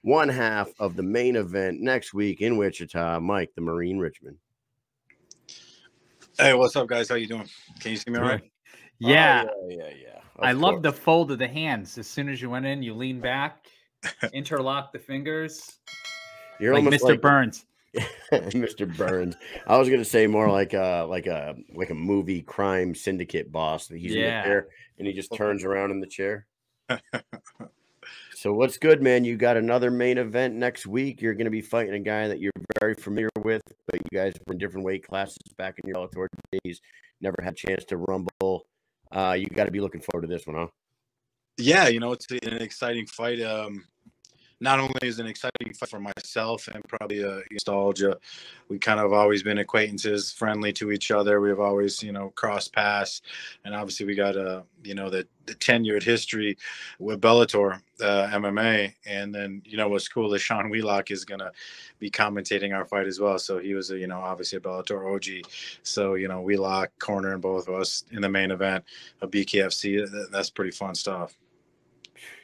one half of the main event next week in Wichita. Mike, the Marine Richman. Hey, what's up, guys? How you doing? Can you see me all right? Yeah. Oh, yeah. I love the fold of the hands. As soon as you went in, you lean back, interlock the fingers. You're like almost Mr. Burns. Mr. Burns. I was gonna say more like a movie crime syndicate boss. He's in the chair and he just turns around in the chair. So what's good, man? You got another main event next week. You're going to be fighting a guy that you're very familiar with, but you guys were in different weight classes back in your Bellator days. Never had a chance to rumble. You got to be looking forward to this one, huh? Yeah, it's an exciting fight. Not only is it an exciting fight for myself and probably nostalgia, we kind of always been acquaintances, friendly to each other. We've always, crossed paths, and obviously we got the 10-year history with Bellator MMA. And then what's cool is Sean Wheelock is gonna be commentating our fight as well. So he was obviously a Bellator OG. So Wheelock cornering both of us in the main event of BKFC. That's pretty fun stuff.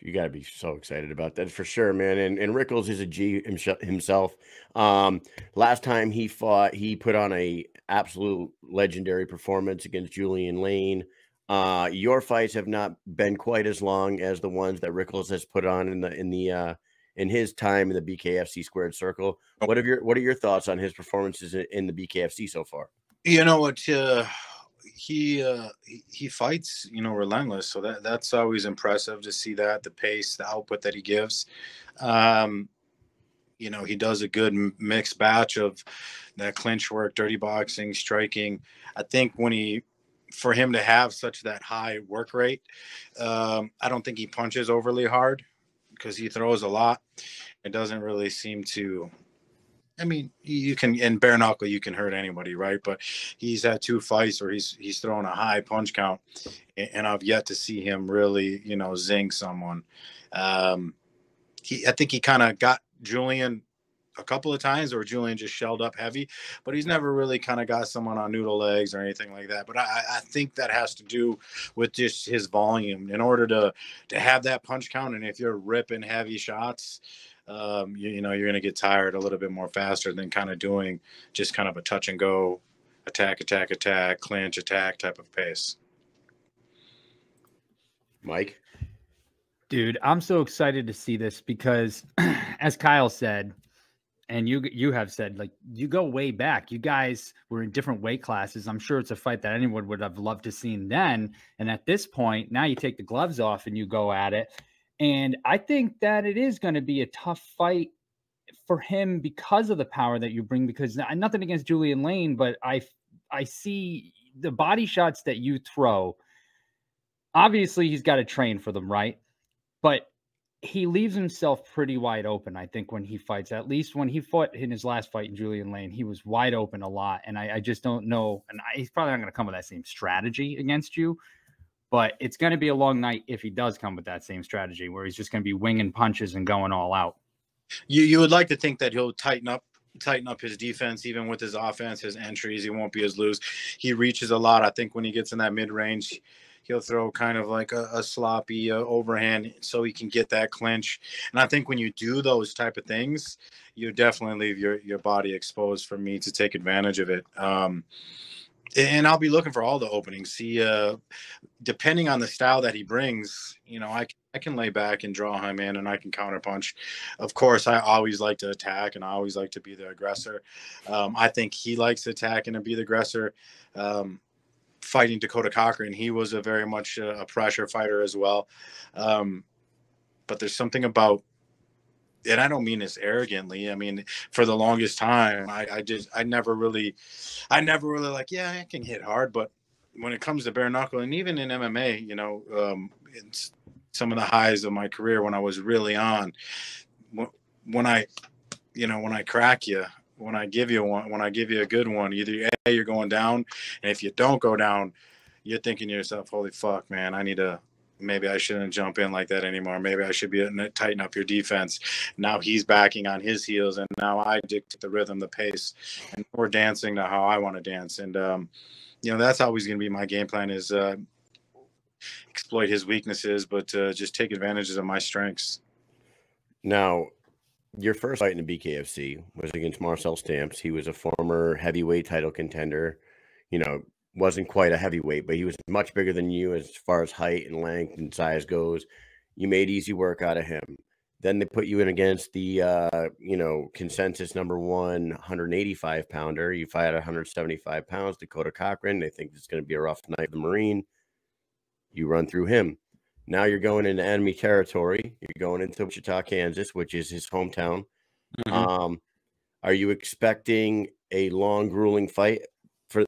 You got to be so excited about that for sure, man. And Rickels is a G himself. Last time he fought, he put on a absolute legendary performance against Julian Lane. Your fights have not been quite as long as the ones that Rickels has put on in his time in the BKFC squared circle. What are your thoughts on his performances in the BKFC so far? You know what? He fights, relentless. So that's always impressive to see that, the pace, the output that he gives. He does a good mixed batch of that clinch work, dirty boxing, striking. I think for him to have such that high work rate, I don't think he punches overly hard because he throws a lot. It doesn't really seem to. I mean, you can, in bare knuckle, you can hurt anybody, right? But he's had 2 fights where he's thrown a high punch count, and I've yet to see him really, zing someone. I think he kind of got Julian a couple of times, or Julian just shelled up heavy, but he's never really kind of got someone on noodle legs or anything like that. But I think that has to do with just his volume. In order to have that punch count, and if you're ripping heavy shots, you're going to get tired a little bit more faster than kind of doing just kind of a touch and go, attack, clinch, attack type of pace. Mike? Dude, I'm so excited to see this because, as Kyle said, and you have said, like, you go way back. You guys were in different weight classes. I'm sure it's a fight that anyone would have loved to seen then. And at this point, now you take the gloves off and you go at it. And I think that it is going to be a tough fight for him because of the power that you bring, because nothing against Julian Lane, but I see the body shots that you throw. Obviously, he's got to train for them, right? But he leaves himself pretty wide open, I think, when he fights. At least when he fought in his last fight in Julian Lane, he was wide open a lot. And I just don't know. And he's probably not going to come with that same strategy against you. But it's going to be a long night if he does come with that same strategy, where he's just going to be winging punches and going all out. You would like to think that he'll tighten up his defense, even with his offense, his entries. He won't be as loose. He reaches a lot. I think when he gets in that mid-range, he'll throw kind of like a sloppy overhand so he can get that clinch. And I think when you do those type of things, you definitely leave your body exposed for me to take advantage of it. And I'll be looking for all the openings. See, depending on the style that he brings, I can lay back and draw him in, and I can counterpunch. Of course, I always like to attack, and I always like to be the aggressor. I think he likes to attack and to be the aggressor. Fighting Dakota Cochran, he was a very much a pressure fighter as well. But there's something about, and I don't mean this arrogantly. I mean, for the longest time, I never really like, yeah, I can hit hard, but when it comes to bare knuckle, and even in MMA, it's some of the highs of my career when I was really on, when I crack you, when I give you a good one, either you're going down, and if you don't go down, you're thinking to yourself, holy fuck, man, maybe I shouldn't jump in like that anymore. Maybe I should tighten up your defense. Now he's backing on his heels, and now I dictate the rhythm, the pace, and we're dancing to how I want to dance. And, that's always going to be my game plan, is exploit his weaknesses, but just take advantages of my strengths. Now, Your first fight in the BKFC was against Marcel Stamps. He was a former heavyweight title contender. You know, wasn't quite a heavyweight, but he was much bigger than you as far as height and length and size goes. You made easy work out of him. Then they put you in against the, consensus number 185 pounder. You fight at 175 pounds, Dakota Cochran. They think it's going to be a rough night for the Marine. You run through him. Now you're going into enemy territory. You're going into Wichita, Kansas, which is his hometown. Mm-hmm. Are you expecting a long, grueling fight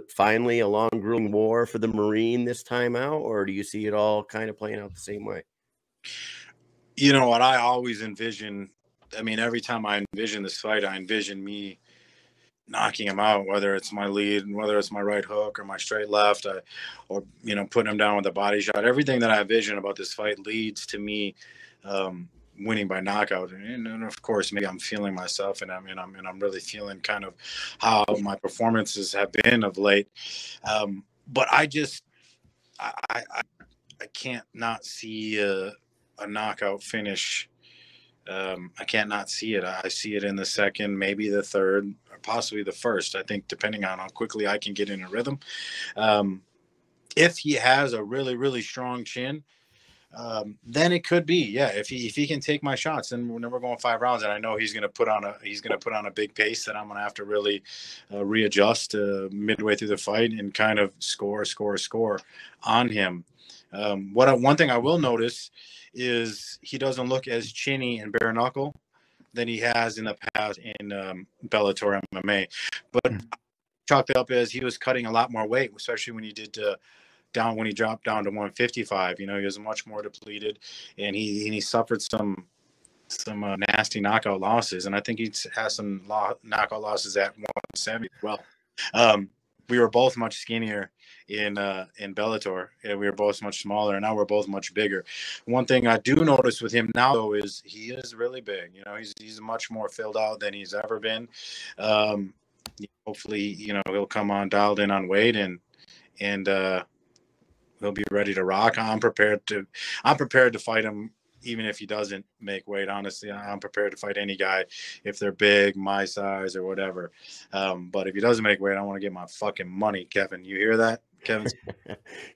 finally a long, grueling war for the Marine this time out, or do you see it all kind of playing out the same way? You know what? I always envision, I mean, every time I envision this fight, I envision me knocking him out, whether it's my lead, whether it's my right hook or my straight left, or putting him down with a body shot. Everything that I envision about this fight leads to me winning by knockout. And of course, maybe I'm feeling myself, and I'm really feeling kind of how my performances have been of late. But I can't not see a knockout finish. I can't not see it. I see it in the second, maybe the third, or possibly the first. I think depending on how quickly I can get in a rhythm. If he has a really, really strong chin, then it could be, yeah. If he can take my shots, then we're going 5 rounds, and I know he's going to put on a big pace that I'm going to have to really readjust midway through the fight and kind of score on him. One thing I will notice is he doesn't look as chinny and bare knuckle than he has in the past in Bellator MMA. But chalked it up as he was cutting a lot more weight, especially when he did when he dropped down to 155. He was much more depleted, and he suffered some nasty knockout losses, and I think he has some knockout losses at 170 as well. We were both much skinnier in Bellator, and we were both much smaller, and now we're both much bigger. One thing I do notice with him now, though, is he is really big. He's much more filled out than he's ever been. Hopefully, he'll come on dialed in on weight, and he'll be ready to rock. I'm prepared to fight him even if he doesn't make weight. Honestly, I'm prepared to fight any guy if they're big, my size, or whatever. But if he doesn't make weight, I want to get my fucking money, Kevin. You hear that, Kevin?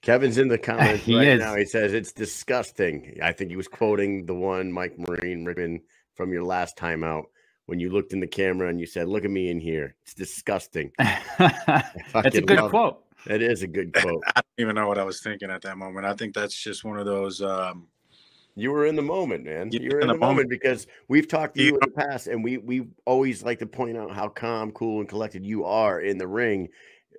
Kevin's in the comments He right is. now. He says it's disgusting. I think he was quoting the one Mike Marine Rickman from your last time out when you looked in the camera and you said, "Look at me in here. It's disgusting." That's a good quote. That is a good quote. I don't even know what I was thinking at that moment. I think that's just one of those. You were in the moment, man. You're in the moment because we've talked to you in the past, and we always like to point out how calm, cool, and collected you are in the ring.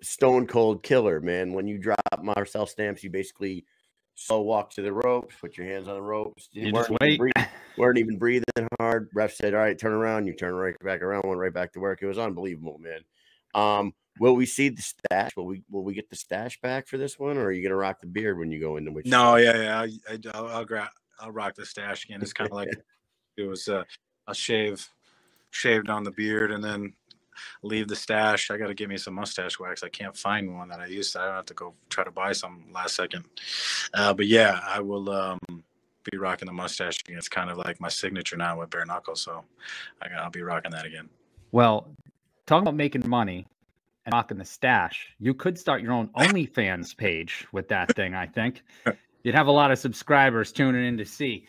Stone cold killer, man. When you drop Marcel Stamps, you basically slow walk to the ropes, put your hands on the ropes. You just wait. Weren't even breathing hard. Ref said, "All right, turn around." You turn right back around, went right back to work. It was unbelievable, man. Will we see the stash? Will we get the stash back for this one, or are you gonna rock the beard when you go into which? No, yeah. I'll rock the stash again. It's kind of like it was a shave down the beard and then leave the stash. I got to get me some mustache wax. I can't find one that I used to. I don't have to go try to buy some last second. But yeah, I will be rocking the mustache again. It's kind of like my signature now with bare knuckles. So I'll be rocking that again. Well, talking about making money and rocking the stash, you could start your own OnlyFans page with that thing, I think. You'd have a lot of subscribers tuning in to see.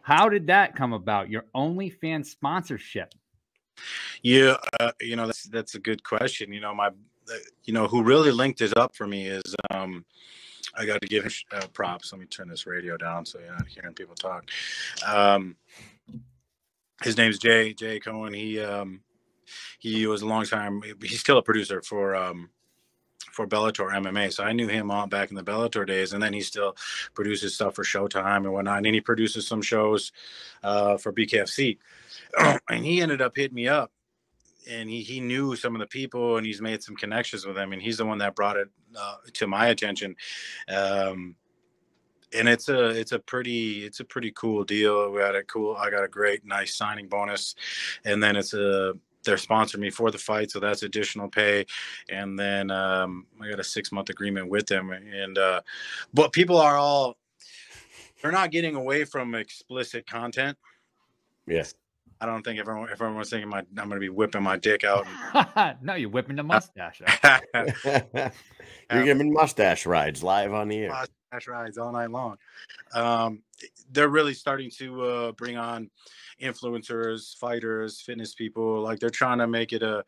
How did that come about? Your OnlyFans sponsorship? Yeah, that's a good question. Who really linked it up for me is I got to give him props. Let me turn this radio down so you're not hearing people talk. His name's Jay Cohen. He was a long time. He's still a producer for Bellator MMA. So I knew him all back in the Bellator days, and then he still produces stuff for Showtime and whatnot. And he produces some shows for BKFC. And he ended up hitting me up, and he knew some of the people, and he's made some connections with them, and he's the one that brought it to my attention. And it's a pretty cool deal. I got a great, nice signing bonus, and then they're sponsoring me for the fight, so that's additional pay. And then I got a 6-month agreement with them. And but people they're not getting away from explicit content. Yes. I don't think if everyone's thinking I'm going to be whipping my dick out. No, you're whipping the mustache. You're giving mustache rides live on the air. Mustache rides all night long. They're really starting to bring on influencers, fighters, fitness people. Like they're trying to make it a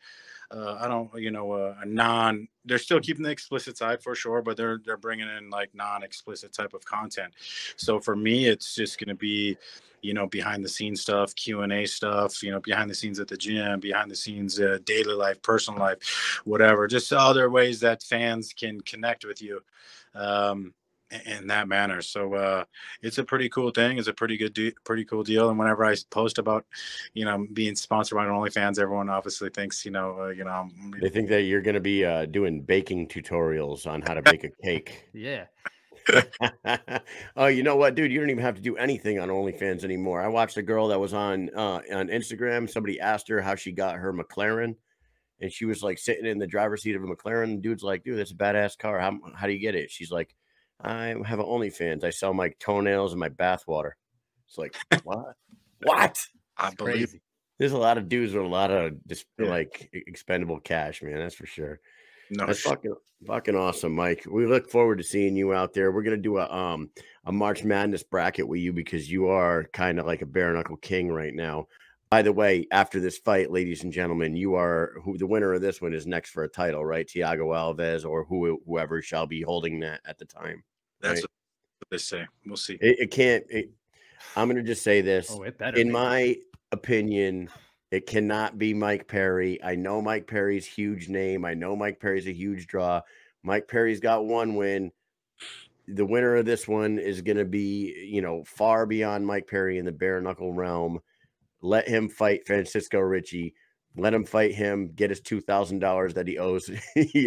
non. They're still keeping the explicit side for sure, but they're bringing in like non-explicit type of content. So for me, it's just going to be, behind the scenes stuff, Q&A stuff, behind the scenes at the gym, behind the scenes, daily life, personal life, whatever, just other ways that fans can connect with you in that manner. So it's a pretty cool thing. It's a pretty pretty cool deal. And whenever I post about, being sponsored by OnlyFans, everyone obviously thinks, they think that you're going to be doing baking tutorials on how to bake a cake. Yeah. Oh, you know what, dude? You don't even have to do anything on OnlyFans anymore. I watched a girl that was on Instagram. Somebody asked her how she got her McLaren, and she was like sitting in the driver's seat of a McLaren. The dude's like, dude, that's a badass car. How do you get it? She's like, I have an OnlyFans. I sell my toenails and my bathwater. It's like, what? What? I believe there's a lot of dudes with a lot of just like expendable cash, man. That's for sure. No, that's fucking awesome, Mike. We look forward to seeing you out there. We're gonna do a March Madness bracket with you because you are kind of like a bare knuckle king right now. By the way, after this fight, ladies and gentlemen, the winner of this one is next for a title, right? Thiago Alves or whoever shall be holding that at the time. That's what they say. We'll see. I'm gonna just say this. Oh, it better. In my opinion, it cannot be Mike Perry. I know Mike Perry's huge name. I know Mike Perry's a huge draw. Mike Perry's got one win. The winner of this one is going to be, far beyond Mike Perry in the bare knuckle realm. Let him fight Francisco Ricci. Let him fight him, get his $2,000 that he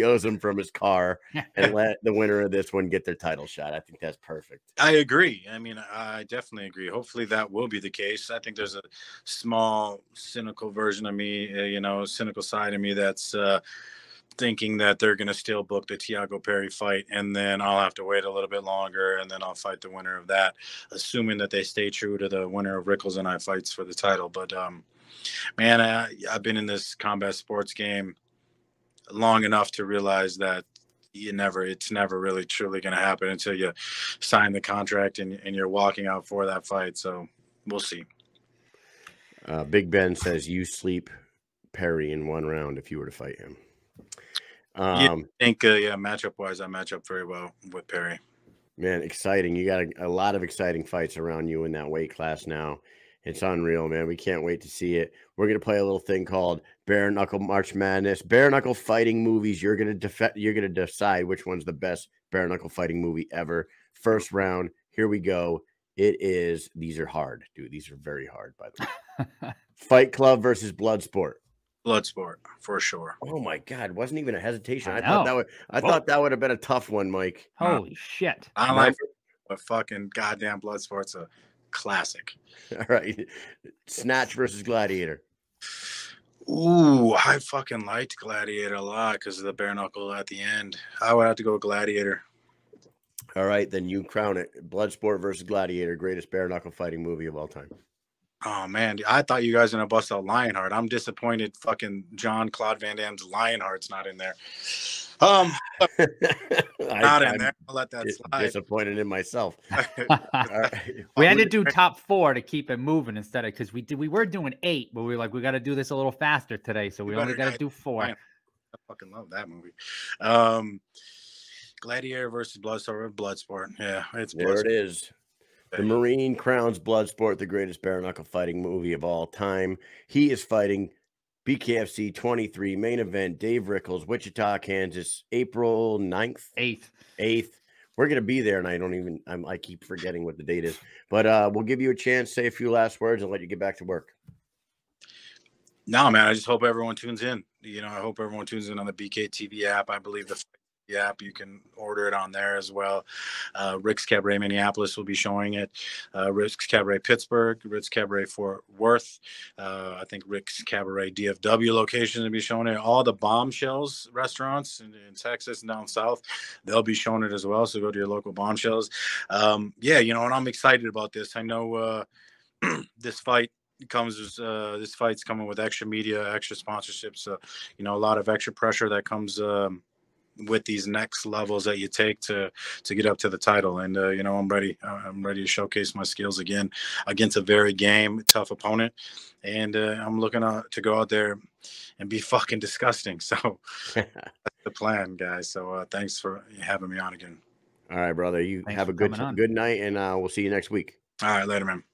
owes him from his car, and let the winner of this one get their title shot. I think that's perfect. I agree. I mean, I definitely agree. Hopefully that will be the case. I think there's a small cynical version of me, cynical side of me that's thinking that they're going to still book the Thiago Perry fight, and then I'll have to wait a little bit longer, and then I'll fight the winner of that, assuming that they stay true to the winner of Rickels and I fights for the title. But man, I've been in this combat sports game long enough to realize that it's never really truly going to happen until you sign the contract and you're walking out for that fight. So we'll see. Big Ben says you sleep Perry in one round if you were to fight him. I think, matchup wise, I match up very well with Perry. Man, exciting. You got a lot of exciting fights around you in that weight class now. It's unreal, man. We can't wait to see it. We're going to play a little thing called Bare Knuckle March Madness. Bare Knuckle fighting movies. You're going to decide which one's the best bare knuckle fighting movie ever. First round. Here we go. These are hard, dude. These are very hard, by the way. Fight Club versus Bloodsport. Bloodsport, for sure. Oh my God. Wasn't even a hesitation. I thought that would have been a tough one, Mike. Holy shit. I like a fucking goddamn Bloodsport's a classic. All right. Snatch versus Gladiator. Ooh, I fucking liked Gladiator a lot because of the bare knuckle at the end. I would have to go with Gladiator. All right, then you crown it. Bloodsport versus Gladiator, greatest bare knuckle fighting movie of all time. Oh man, I thought you guys were gonna bust out Lionheart. I'm disappointed. Fucking Jean-Claude Van Damme's Lionheart's not in there. I'm in there. I'll let that slide. Disappointed in myself. Right. We had to do top 4 to keep it moving instead of because we were doing 8, but we were like we got to do this a little faster today, so we only got to do 4. I fucking love that movie. Gladiator versus Bloodsport. Yeah, it's there. It is. The Marine crowns Bloodsport the greatest bare knuckle fighting movie of all time. He is fighting BKFC 23 main event, Dave Rickels, Wichita, Kansas, April 9th. 8th. We're going to be there, and I keep forgetting what the date is. But we'll give you a chance, say a few last words, and let you get back to work. No, man, I just hope everyone tunes in. I hope everyone tunes in on the BK TV app. I believe the app, you can order it on there as well. Rick's Cabaret Minneapolis will be showing it. Rick's Cabaret Pittsburgh, Rick's Cabaret Fort Worth. I think Rick's Cabaret DFW locations will be showing it. All the Bombshells restaurants in Texas and down south, they'll be showing it as well. So go to your local Bombshells. And I'm excited about this. I know this fight this fight's coming with extra media, extra sponsorships, you know, a lot of extra pressure that comes with these next levels that you take to get up to the title. And you know, I'm ready to showcase my skills again against a very tough opponent, and I'm looking to go out there and be fucking disgusting. So that's the plan, guys. So thanks for having me on again. All right, brother. You Thanks have for a coming on. good night, and we'll see you next week. All right, later, man.